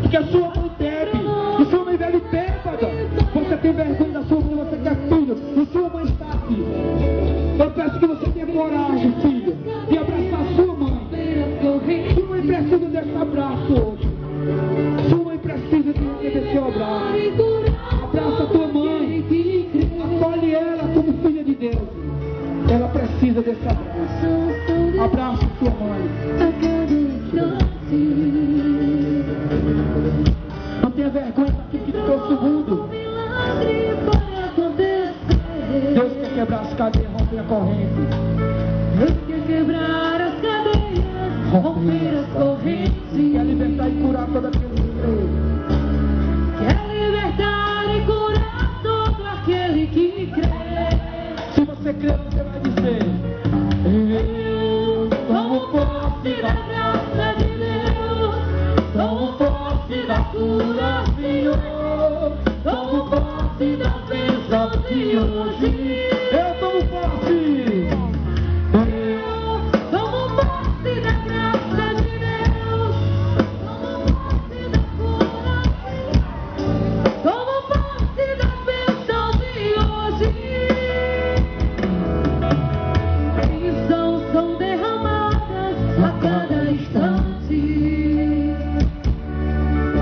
porque a sua mãe bebe, e sua mãe bebe bêbada. Você tem vergonha da sua mãe, você quer filho, e sua mãe está aqui. Eu peço que você tenha coragem, filho, de abraçar a sua mãe. Sua mãe precisa desse abraço hoje. Sua mãe precisa de receber seu abraço. Abraça a tua mãe, acolhe ela como filha de Deus. Ela precisa desse abraço. Abraça a sua mãe. Não tenha vergonha daquilo que te trouxe o mundo. Deus quer quebrar as cadeias, romper a corrente. Deus quer quebrar as cadeias, romper as correntes. Quer libertar e curar todo aquele que crê. Quer libertar e curar todo aquele que crê. Se você crê, você vai dizer: eu tomo posse da graça de Deus, tomo posse da cura, Senhor, tomo posse da bênção de hoje. Eu tomo posse. Tomo posse da graça de Deus, tomo posse da cura, tomo posse da bênção de hoje. Bênçãos são derramadas a cada instante.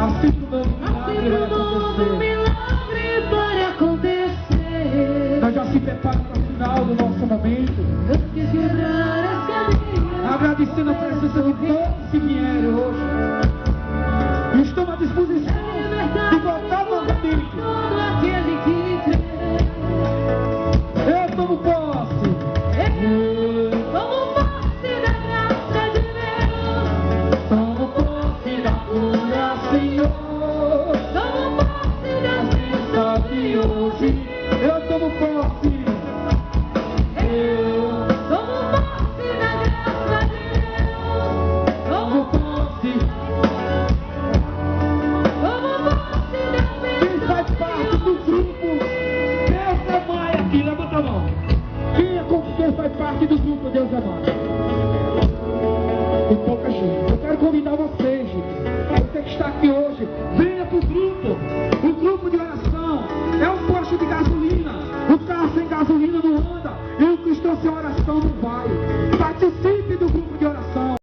Assim que o novo milagre vai acontecer. Nós já se preparamos para o final do nosso momento, Deus quer quebrar as cadeias, agradecendo a presença de todos que vieram hoje. E estamos à disposição de voltar novamente. todo aquele que crê. Eu tomo posse. Tomo posse da graça de Deus, Tomo posse da cura, Senhor. tomo posse da bênção de hoje. Eu tomo posse. Tomo posse da graça de Deus, Tomo posse. tomo posse da Quem bênção faz parte do grupo Deus é Mãe aqui? Levanta a mão. Quem faz parte do grupo Deus é Mãe? Tem pouca gente. Eu quero convidar vocês, gente. Você que está aqui hoje, vem